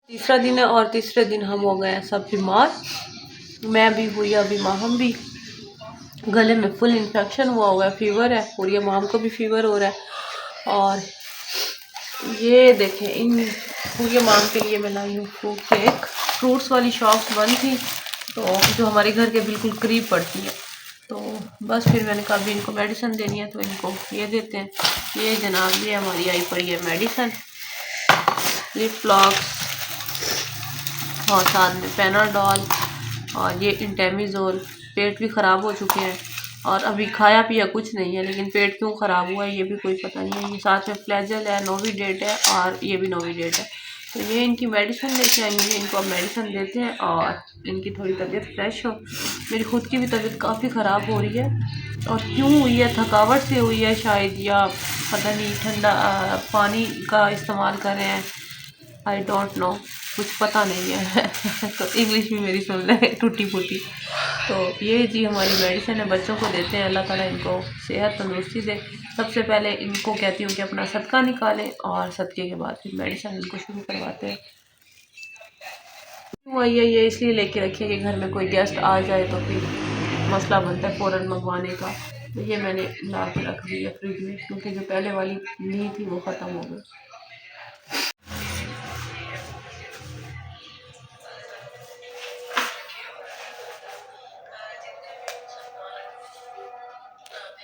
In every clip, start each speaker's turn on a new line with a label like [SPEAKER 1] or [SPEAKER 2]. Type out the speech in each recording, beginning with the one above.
[SPEAKER 1] तीसरा दिन है और तीसरे दिन हम हो गए हैं सब बीमार। मैं भी हुई अभी माँ, हम भी गले में फुल इन्फेक्शन हुआ है, फीवर है, पूरी माम को भी फीवर हो रहा है। और ये देखें इन पूरी माम के लिए मैं लाई हूँ फ्रूट केक। फ्रूट्स वाली शॉप बंद थी तो जो हमारे घर के बिल्कुल करीब पड़ती है, तो बस फिर मैंने कहा अभी इनको मेडिसिन देनी है तो इनको ये देते हैं। ये जनाब ये हमारी आई पड़ी है मेडिसिन, लिप फ्लॉक्स और साथ में पेनाडॉल और ये इंटेमिजोल। पेट भी ख़राब हो चुके हैं और अभी खाया पिया कुछ नहीं है, लेकिन पेट क्यों ख़राब हुआ है ये भी कोई पता नहीं है। ये साथ में फ्लैजल है, नोविडेट है और ये भी नोविडेट है। तो ये इनकी मेडिसिन लेके आएंगे, इनको अब मेडिसिन देते हैं और इनकी थोड़ी तबीयत फ्रेश हो। मेरी खुद की भी तबीयत काफ़ी ख़राब हो रही है और क्यों हुई है, थकावट से हुई है शायद, या पता नहीं ठंडा पानी का इस्तेमाल कर रहे हैं, आई डोंट नो, कुछ पता नहीं है तो इंग्लिश भी मेरी सुन ले टूटी फूटी। तो ये जी हमारी मेडिसिन है, बच्चों को देते हैं, अल्लाह ताला इनको सेहत तंदुरुस्ती दे। सबसे पहले इनको कहती हूँ कि अपना सदका निकालें और सदके के बाद फिर मेडिसिन इनको शुरू करवाते हैं। वही है ये इसलिए लेके रखिए कि घर में कोई गेस्ट आ जाए तो फिर मसला बनता है फ़ौरन मंगवाने का। तो ये मैंने ला के रख दी है फ्रिज में, क्योंकि जो पहले वाली ली थी वो ख़त्म हो गई।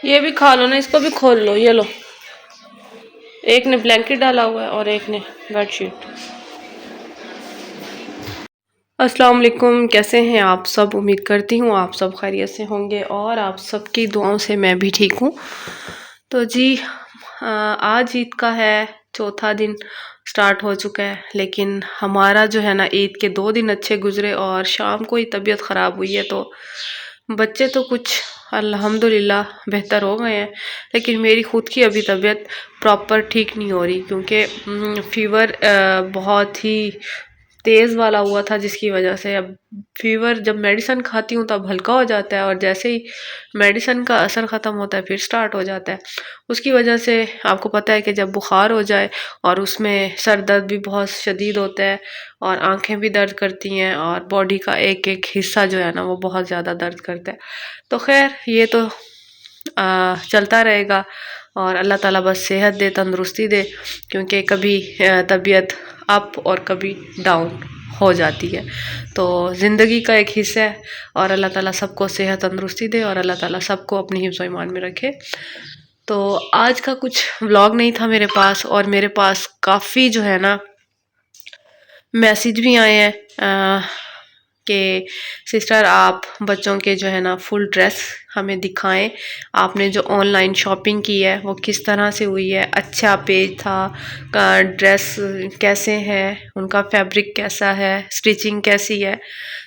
[SPEAKER 1] ये भी खा लो ना, इसको भी खोल लो, ये लो। एक ने ब्लैंकेट डाला हुआ है और एक ने बेडशीट। अस्सलाम वालेकुम, कैसे हैं आप सब? उम्मीद करती हूँ आप सब खैरियत से होंगे और आप सबकी दुआओं से मैं भी ठीक हूँ। तो जी आज ईद का है चौथा दिन स्टार्ट हो चुका है, लेकिन हमारा जो है ना ईद के 2 दिन अच्छे गुजरे और शाम को ही तबीयत ख़राब हुई है। तो बच्चे तो कुछ अल्हम्दुलिल्लाह बेहतर हो गए हैं, लेकिन मेरी ख़ुद की अभी तबीयत प्रॉपर ठीक नहीं हो रही, क्योंकि फ़ीवर बहुत ही तेज़ वाला हुआ था, जिसकी वजह से अब फ़ीवर जब मेडिसिन खाती हूँ तब हल्का हो जाता है और जैसे ही मेडिसिन का असर ख़त्म होता है फिर स्टार्ट हो जाता है। उसकी वजह से आपको पता है कि जब बुखार हो जाए और उसमें सर दर्द भी बहुत शदीद होता है और आंखें भी दर्द करती हैं और बॉडी का एक एक हिस्सा जो है ना वो बहुत ज़्यादा दर्द करता है। तो खैर ये तो चलता रहेगा और अल्लाह ताला बस सेहत दे, तंदुरुस्ती दे, क्योंकि कभी तबीयत अप और कभी डाउन हो जाती है। तो ज़िंदगी का एक हिस्सा है और अल्लाह ताला सबको सेहत तंदुरुस्ती दे और अल्लाह ताला सबको अपनी हिफ्ज़ ईमान में रखे। तो आज का कुछ व्लॉग नहीं था मेरे पास, और मेरे पास काफ़ी जो है ना मैसेज भी आए हैं कि सिस्टर आप बच्चों के जो है ना फुल ड्रेस हमें दिखाएं, आपने जो ऑनलाइन शॉपिंग की है वो किस तरह से हुई है, अच्छा पेज था, ड्रेस कैसे है, उनका फैब्रिक कैसा है, स्टिचिंग कैसी है।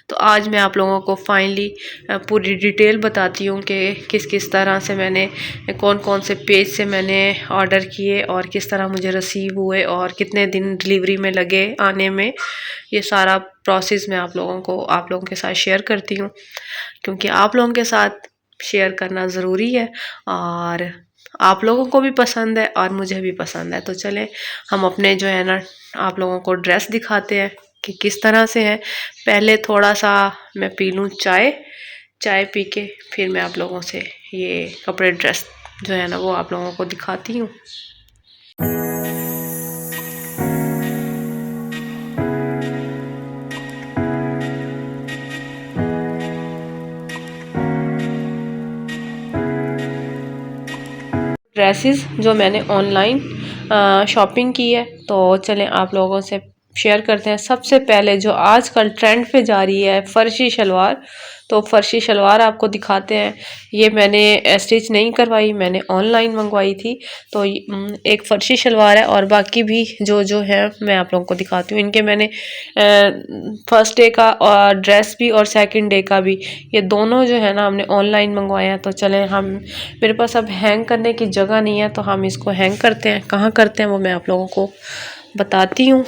[SPEAKER 1] तो आज मैं आप लोगों को फाइनली पूरी डिटेल बताती हूँ कि किस किस तरह से मैंने कौन कौन से पेज से मैंने ऑर्डर किए और किस तरह मुझे रिसीव हुए और कितने दिन डिलीवरी में लगे आने में। ये सारा प्रोसेस मैं आप लोगों के साथ शेयर करती हूँ, क्योंकि आप लोगों के साथ शेयर करना ज़रूरी है और आप लोगों को भी पसंद है और मुझे भी पसंद है। तो चलें हम अपने जो है ना आप लोगों को ड्रेस दिखाते हैं कि किस तरह से है। पहले थोड़ा सा मैं पी लूँ चाय, चाय पी के फिर मैं आप लोगों से ये कपड़े ड्रेस जो है ना वो आप लोगों को दिखाती हूँ। ड्रेसेस जो मैंने ऑनलाइन शॉपिंग की है, तो चलें आप लोगों से शेयर करते हैं। सबसे पहले जो आजकल ट्रेंड पे जा रही है फ़र्शी शलवार, तो फ़र्शी शलवार आपको दिखाते हैं। ये मैंने स्टिच नहीं करवाई, मैंने ऑनलाइन मंगवाई थी। तो एक फ़र्शी शलवार है और बाकी भी जो है मैं आप लोगों को दिखाती हूँ। इनके मैंने फर्स्ट डे का ड्रेस भी और सेकंड डे का भी, ये दोनों जो है ना हमने ऑनलाइन मंगवाए हैं। तो चलें हम, मेरे पास अब हैंग करने की जगह नहीं है तो हम इसको हैंग करते हैं। कहाँ करते हैं वो मैं आप लोगों को बताती हूँ।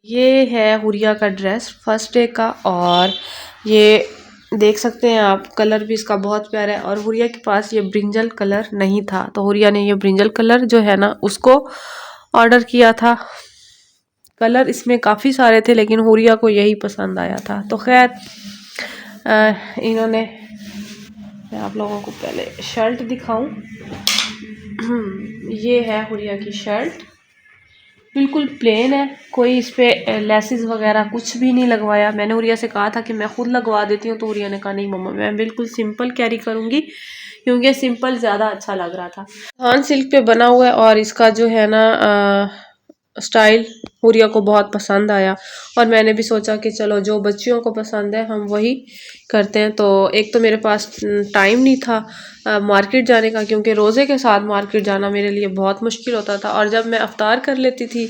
[SPEAKER 1] ये है हुरिया का ड्रेस फर्स्ट डे का, और ये देख सकते हैं आप कलर भी इसका बहुत प्यारा है। और हुरिया के पास ये ब्रिंजल कलर नहीं था, तो हुरिया ने ये ब्रिंजल कलर जो है ना उसको ऑर्डर किया था। कलर इसमें काफ़ी सारे थे लेकिन हुरिया को यही पसंद आया था। तो खैर इन्होंने, मैं आप लोगों को पहले शर्ट दिखाऊं। ये है हुरिया की शर्ट, बिल्कुल प्लेन है, कोई इस पर लेसेस वगैरह कुछ भी नहीं लगवाया। मैंने हुरिया से कहा था कि मैं खुद लगवा देती हूँ, तो हुरिया ने कहा नहीं मम्मा मैं बिल्कुल सिंपल कैरी करूँगी, क्योंकि सिंपल ज़्यादा अच्छा लग रहा था। हान सिल्क पे बना हुआ है और इसका जो है ना स्टाइल हुरिया को बहुत पसंद आया, और मैंने भी सोचा कि चलो जो बच्चियों को पसंद है हम वही करते हैं। तो एक तो मेरे पास टाइम नहीं था मार्केट जाने का, क्योंकि रोज़े के साथ मार्केट जाना मेरे लिए बहुत मुश्किल होता था, और जब मैं अफ्तार कर लेती थी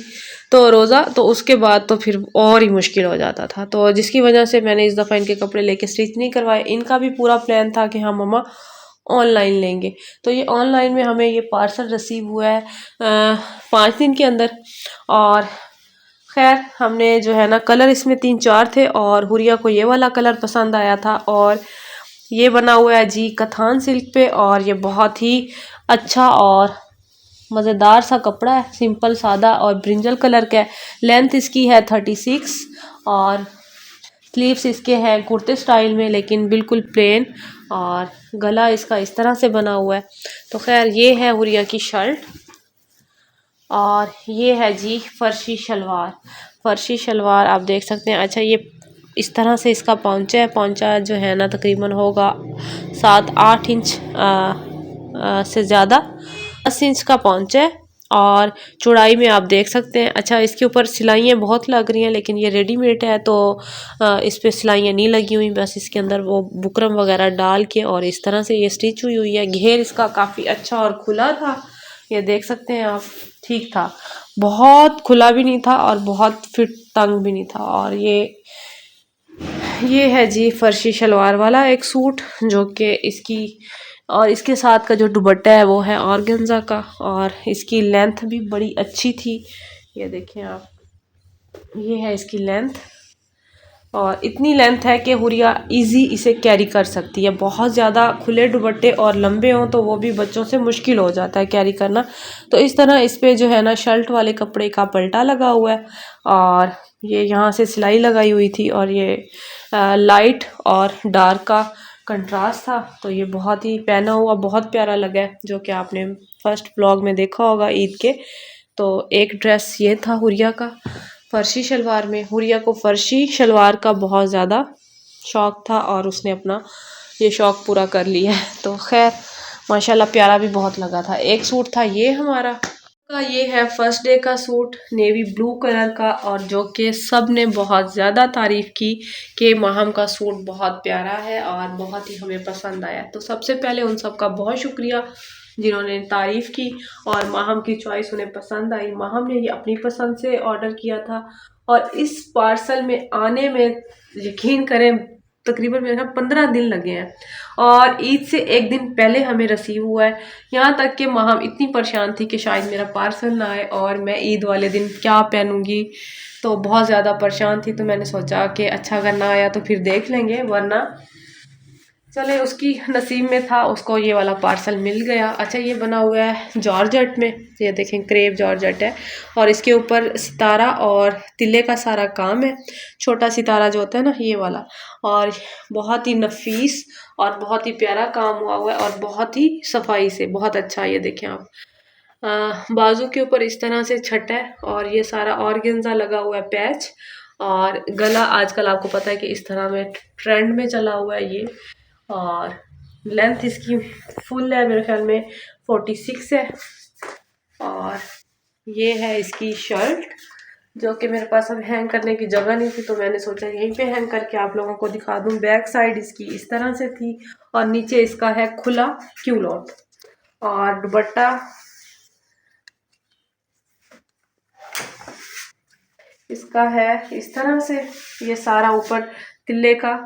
[SPEAKER 1] तो रोज़ा, तो उसके बाद तो फिर और ही मुश्किल हो जाता था। तो जिसकी वजह से मैंने इस दफ़ा इनके कपड़े लेके स्टिच नहीं करवाए। इनका भी पूरा प्लान था कि हाँ मम्मा ऑनलाइन लेंगे। तो ये ऑनलाइन में हमें ये पार्सल रिसीव हुआ है 5 दिन के अंदर। और खैर हमने जो है ना, कलर इसमें 3-4 थे और हुरिया को ये वाला कलर पसंद आया था। और ये बना हुआ है जी कथान सिल्क पे, और ये बहुत ही अच्छा और मज़ेदार सा कपड़ा है, सिंपल सादा और ब्रिंजल कलर का है। लेंथ इसकी है 36 और स्लीव्स इसके हैं कुर्ते स्टाइल में लेकिन बिल्कुल प्लेन, और गला इसका इस तरह से बना हुआ है। तो खैर ये है हुरिया की शर्ट, और ये है जी फर्शी शलवार। फर्शी शलवार आप देख सकते हैं। अच्छा ये इस तरह से इसका पौंचा है, पौंचा जो है ना तकरीबन होगा 7-8 इंच से ज़्यादा, 10 इंच का पौंचा है, और चौड़ाई में आप देख सकते हैं। अच्छा इसके ऊपर सिलाइयाँ बहुत लग रही हैं, लेकिन ये रेडीमेड है तो इस पर सिलाइयाँ नहीं लगी हुई, बस इसके अंदर वो बुकरम वगैरह डाल के और इस तरह से ये स्टिच हुई हुई है। घेर इसका काफ़ी अच्छा और खुला था, ये देख सकते हैं आप, ठीक था, बहुत खुला भी नहीं था और बहुत फिट तंग भी नहीं था। और ये है जी फर्शी शलवार वाला एक सूट, जो कि इसकी और इसके साथ का जो दुपट्टा है वो है ऑर्गेन्जा का, और इसकी लेंथ भी बड़ी अच्छी थी। ये देखें आप, ये है इसकी लेंथ, और इतनी लेंथ है कि हुरिया इजी इसे कैरी कर सकती है। बहुत ज़्यादा खुले दुपट्टे और लंबे हों तो वो भी बच्चों से मुश्किल हो जाता है कैरी करना। तो इस तरह इस पे जो है ना शर्ट वाले कपड़े का पल्टा लगा हुआ है, और ये यहाँ से सिलाई लगाई हुई थी, और ये लाइट और डार्क का कंट्रास्ट था। तो ये बहुत ही पहना हुआ बहुत प्यारा लगा है, जो कि आपने फर्स्ट ब्लॉग में देखा होगा ईद के। तो एक ड्रेस ये था हुरिया का फर्शी शलवार में। हुरिया को फर्शी शलवार का बहुत ज़्यादा शौक़ था और उसने अपना ये शौक़ पूरा कर लिया है। तो खैर माशाल्लाह प्यारा भी बहुत लगा था। एक सूट था ये हमारा का, ये है फर्स्ट डे का सूट नेवी ब्लू कलर का, और जो कि सब ने बहुत ज़्यादा तारीफ़ की कि माहम का सूट बहुत प्यारा है और बहुत ही हमें पसंद आया। तो सबसे पहले उन सब का बहुत शुक्रिया जिन्होंने तारीफ़ की, और माहम की चॉइस उन्हें पसंद आई। माहम ने ये अपनी पसंद से ऑर्डर किया था, और इस पार्सल में आने में यकीन करें तकरीबन मेरे ख्याल 15 दिन लगे हैं, और ईद से एक दिन पहले हमें रिसीव हुआ है। यहाँ तक कि माहम इतनी परेशान थी कि शायद मेरा पार्सल ना आए और मैं ईद वाले दिन क्या पहनूंगी, तो बहुत ज़्यादा परेशान थी। तो मैंने सोचा कि अच्छा अगर ना आया तो फिर देख लेंगे, वरना चले उसकी नसीब में था, उसको ये वाला पार्सल मिल गया। अच्छा ये बना हुआ है जॉर्जेट में, ये देखें क्रेप जॉर्जेट है, और इसके ऊपर सितारा और तिल्ले का सारा काम है, छोटा सितारा जो होता है ना ये वाला, और बहुत ही नफीस और बहुत ही प्यारा काम हुआ है, और बहुत ही सफाई से बहुत अच्छा। ये देखें आप, बाजू के ऊपर इस तरह से छटा है, और ये सारा ऑर्गेन्जा लगा हुआ है पैच, और गला आजकल आपको पता है कि इस तरह में ट्रेंड में चला हुआ है ये, और लेंथ इसकी फुल है मेरे ख्याल में 46 है। और ये है इसकी शर्ट, जो कि मेरे पास अब हैंग करने की जगह नहीं थी, तो मैंने सोचा यहीं पे हैंग करके आप लोगों को दिखा दूं। बैक साइड इसकी इस तरह से थी, और नीचे इसका है खुला क्यूलॉट, और दुपट्टा इसका है इस तरह से। ये सारा ऊपर तिल्ले का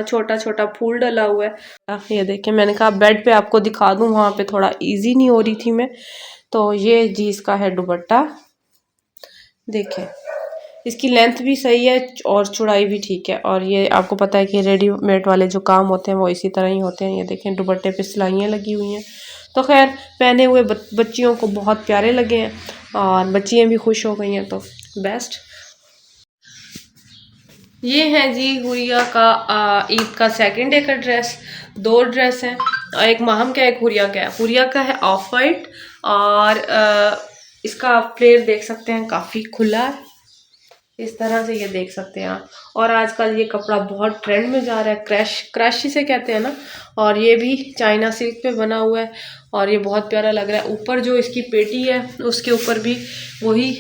[SPEAKER 1] छोटा छोटा फूल डला हुआ है। ये देखें, मैंने कहा बेड पे आपको दिखा दूं, वहाँ पे थोड़ा इजी नहीं हो रही थी मैं। तो ये जी इसका है दुपट्टा, देखें इसकी लेंथ भी सही है और चौड़ाई भी ठीक है। और ये आपको पता है कि रेडीमेड वाले जो काम होते हैं वो इसी तरह ही होते हैं। ये देखें दुपट्टे पे सिलाइयाँ लगी हुई हैं। तो खैर पहने हुए बच्चियों को बहुत प्यारे लगे हैं, और बच्चियाँ भी खुश हो गई हैं, तो बेस्ट। ये है जी हुरिया का ईद का सेकंड डे का ड्रेस। दो ड्रेस हैं, एक माहम का एक हुरिया का है। हुरिया का है ऑफ वाइट और इसका आप प्लेट देख सकते हैं काफ़ी खुला है, इस तरह से ये देख सकते हैं आप। और आजकल ये कपड़ा बहुत ट्रेंड में जा रहा है, क्रैश क्रैश जिसे कहते हैं ना। और ये भी चाइना सिल्क पे बना हुआ है और ये बहुत प्यारा लग रहा है। ऊपर जो इसकी पेटी है उसके ऊपर भी वही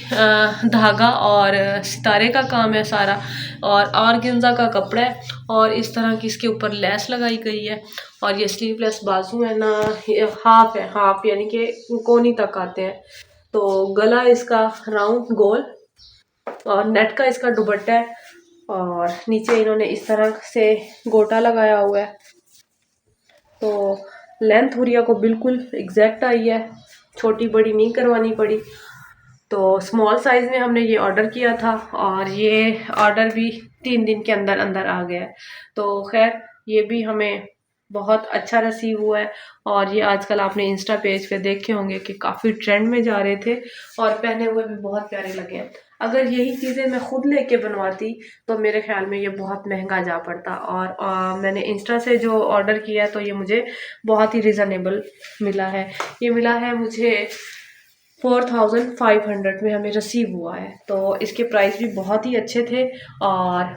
[SPEAKER 1] धागा और सितारे का काम है सारा, और ऑर्गेन्जा का कपड़ा है और इस तरह की इसके ऊपर लेस लगाई गई है। और ये स्लीवलेस बाजू है ना, हाफ है, हाफ यानी कि कोनी तक आते हैं। तो गला इसका राउंड गोल और नेट का इसका दुपट्टा है और नीचे इन्होंने इस तरह से गोटा लगाया हुआ है। तो लेंथ हुरिया को बिल्कुल एग्जैक्ट आई है, छोटी बड़ी नहीं करवानी पड़ी। तो स्मॉल साइज़ में हमने ये ऑर्डर किया था और ये ऑर्डर भी 3 दिन के अंदर अंदर आ गया है। तो खैर ये भी हमें बहुत अच्छा रिसीव हुआ है। और ये आजकल आपने इंस्टा पेज पे देखे होंगे कि काफ़ी ट्रेंड में जा रहे थे और पहने हुए भी बहुत प्यारे लगे हैं। अगर यही चीज़ें मैं खुद लेके बनवाती तो मेरे ख्याल में ये बहुत महंगा जा पड़ता। और मैंने इंस्टा से जो ऑर्डर किया तो ये मुझे बहुत ही रिजनेबल मिला है। ये मिला है मुझे 4500 में हमें रिसीव हुआ है। तो इसके प्राइस भी बहुत ही अच्छे थे और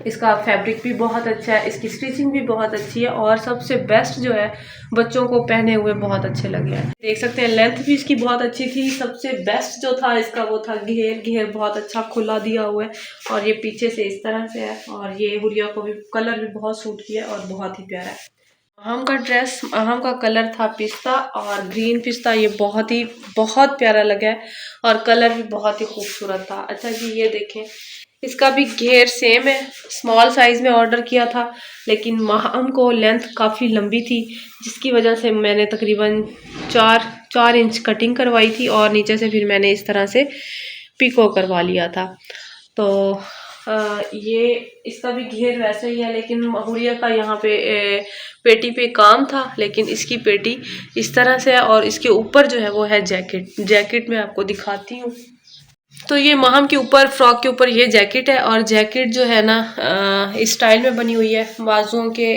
[SPEAKER 1] इसका फैब्रिक भी बहुत अच्छा है, इसकी स्टिचिंग भी बहुत अच्छी है और सबसे बेस्ट जो है बच्चों को पहने हुए बहुत अच्छे लगे हैं। देख सकते हैं लेंथ भी इसकी बहुत अच्छी थी। सबसे बेस्ट जो था इसका वो था घेर, घेर बहुत अच्छा खुला दिया हुआ है और ये पीछे से इस तरह से है। और ये हुरिया को भी कलर भी बहुत सूट किया और बहुत ही प्यारा है। अहम का ड्रेस, अहम का कलर था पिस्ता और ग्रीन पिस्ता। ये बहुत प्यारा लगा है और कलर भी बहुत ही खूबसूरत था। अच्छा जी ये देखें, इसका भी घेर सेम है। स्मॉल साइज में ऑर्डर किया था लेकिन अहम को लेंथ काफ़ी लंबी थी जिसकी वजह से मैंने तकरीबन 4 इंच कटिंग करवाई थी और नीचे से फिर मैंने इस तरह से पिको करवा लिया था। तो ये इसका भी घेर वैसे ही है लेकिन हुरिया का यहाँ पे पेटी पे काम था, लेकिन इसकी पेटी इस तरह से है और इसके ऊपर जो है वो है जैकेट। जैकेट मैं आपको दिखाती हूँ। तो ये महम के ऊपर, फ्रॉक के ऊपर ये जैकेट है और जैकेट जो है ना इस स्टाइल में बनी हुई है। बाजुओं के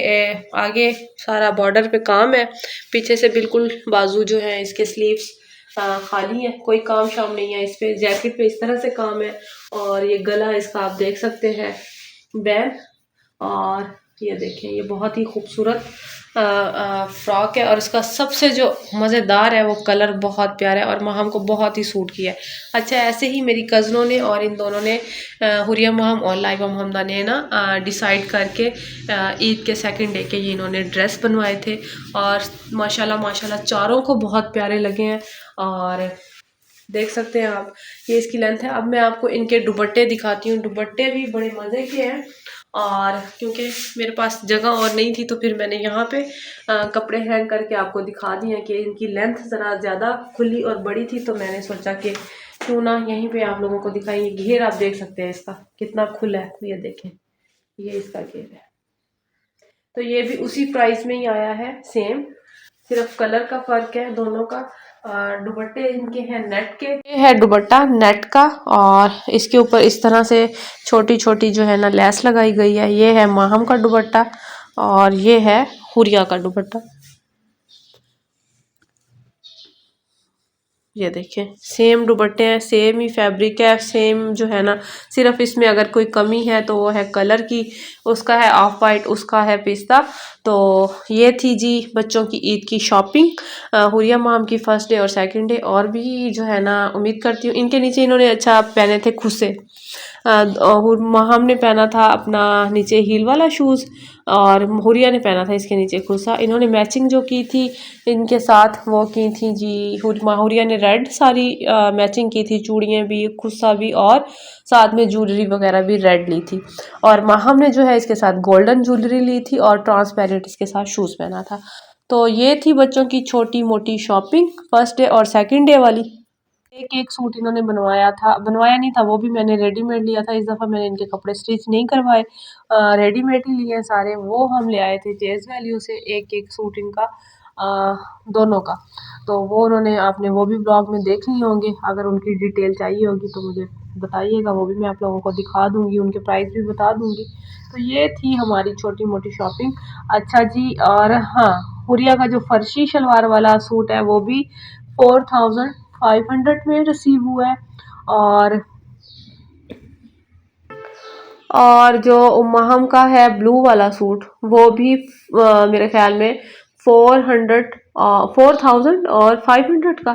[SPEAKER 1] आगे सारा बॉर्डर पे काम है, पीछे से बिल्कुल बाजू जो है इसके स्लीव्स खाली है, कोई काम शाम नहीं है इस पे। जैकेट पे इस तरह से काम है और ये गला इसका आप देख सकते हैं बैन। और ये देखें ये बहुत ही खूबसूरत फ्रॉक है और इसका सबसे जो मज़ेदार है वो कलर बहुत प्यारा है और महम को बहुत ही सूट किया है। अच्छा ऐसे ही मेरी कज़नों ने और इन दोनों ने हुरिया महम और लाइबा मोहम्मदा ने ना डिसाइड करके ईद के सेकंड डे के ये इन्होंने ड्रेस बनवाए थे और माशाल्लाह माशाल्लाह चारों को बहुत प्यारे लगे हैं। और देख सकते हैं आप ये इसकी लेंथ है। अब मैं आपको इनके दुपट्टे दिखाती हूँ। दुपट्टे भी बड़े मज़े के हैं और क्योंकि मेरे पास जगह और नहीं थी तो फिर मैंने यहाँ पे कपड़े हैंग करके आपको दिखा दिए हैं कि इनकी लेंथ ज़रा ज़्यादा खुली और बड़ी थी तो मैंने सोचा कि क्यों ना यहीं पे आप लोगों को दिखाएंगे। घेर आप देख सकते हैं इसका कितना खुला है, ये देखें ये इसका घेर है। तो ये भी उसी प्राइस में ही आया है सेम, सिर्फ कलर का फ़र्क है दोनों का। दुपट्टे इनके हैं नेट के, ये है दुपट्टा नेट का और इसके ऊपर इस तरह से छोटी छोटी जो है ना लेस लगाई गई है। ये है माहम का दुपट्टा और ये है हुरिया का दुपट्टा। ये देखें सेम दुपट्टे हैं, सेम ही फैब्रिक है, सेम जो है ना, सिर्फ इसमें अगर कोई कमी है तो वो है कलर की। उसका है ऑफ वाइट, उसका है पिस्ता। तो ये थी जी बच्चों की ईद की शॉपिंग, हुरिया माम की फर्स्ट डे और सेकंड डे। और भी जो है ना उम्मीद करती हूँ इनके नीचे इन्होंने अच्छा पहने थे खुसे। माहम ने पहना था अपना नीचे हील वाला शूज़ और हुरिया ने पहना था इसके नीचे खुसा। इन्होंने मैचिंग जो की थी इनके साथ वो की थी जी, हुरिया ने रेड सारी मैचिंग की थी, चूड़ियाँ भी, खुसा भी और साथ में ज्वेलरी वगैरह भी रेड ली थी। और माहम ने जो है इसके साथ गोल्डन ज्वेलरी ली थी और ट्रांसपेरेंट इसके साथ शूज़ पहना था। तो ये थी बच्चों की छोटी मोटी शॉपिंग फर्स्ट डे और सेकंड डे वाली। एक एक सूट इन्होंने बनवाया था, बनवाया नहीं था वो भी मैंने रेडीमेड लिया था। इस दफ़ा मैंने इनके कपड़े स्टिच नहीं करवाए, रेडीमेड ही लिए सारे। वो हम ले आए थे तेज़ वैल्यू से एक एक सूट इनका। दोनों का। तो वो उन्होंने आपने वो भी ब्लॉग में देख लिए होंगे। अगर उनकी डिटेल चाहिए होगी तो मुझे बताइएगा, वो भी मैं आप लोगों को दिखा दूँगी, उनके प्राइस भी बता दूँगी। तो ये थी हमारी छोटी-मोटी शॉपिंग। अच्छा जी, और हाँ, हुरिया का जो फर्शी शलवार वाला सूट है वो भी 4500 में रिसीव हुआ है। और जो उम्माहम का है ब्लू वाला सूट, वो भी मेरे ख्याल में 400 4000 और 500 का।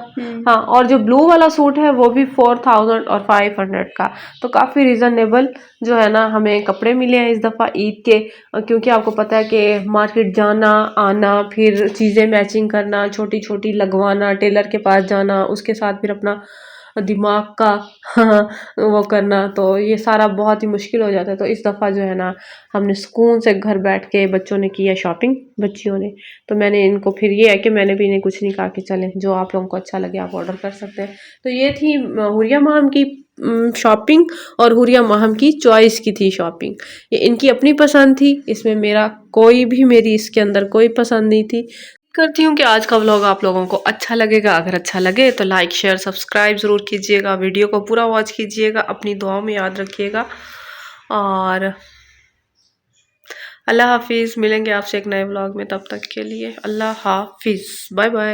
[SPEAKER 1] हाँ, और जो ब्लू वाला सूट है वो भी 4000 और 500 का। तो काफ़ी रिजनेबल जो है ना हमें कपड़े मिले हैं इस दफ़ा ईद के। क्योंकि आपको पता है कि मार्केट जाना आना, फिर चीज़ें मैचिंग करना, छोटी छोटी लगवाना, टेलर के पास जाना, उसके साथ फिर अपना दिमाग का वो करना, तो ये सारा बहुत ही मुश्किल हो जाता है। तो इस दफ़ा जो है ना हमने सुकून से घर बैठ के बच्चों ने किया शॉपिंग, बच्चियों ने। तो मैंने इनको फिर ये है कि मैंने भी इन्हें कुछ नहीं कहा कि चलें, जो आप लोगों को अच्छा लगे आप ऑर्डर कर सकते हैं। तो ये थी हुरिया माहम की शॉपिंग, और हुरिया माहम की चॉइस की थी शॉपिंग। ये इनकी अपनी पसंद थी, इसमें मेरा कोई भी मेरी इसके अंदर कोई पसंद नहीं थी। करती हूँ कि आज का व्लॉग आप लोगों को अच्छा लगेगा। अगर अच्छा लगे तो लाइक शेयर सब्सक्राइब ज़रूर कीजिएगा, वीडियो को पूरा वॉच कीजिएगा, अपनी दुआओं में याद रखिएगा। और अल्लाह हाफिज़, मिलेंगे आपसे एक नए व्लॉग में, तब तक के लिए अल्लाह हाफिज़, बाय बाय।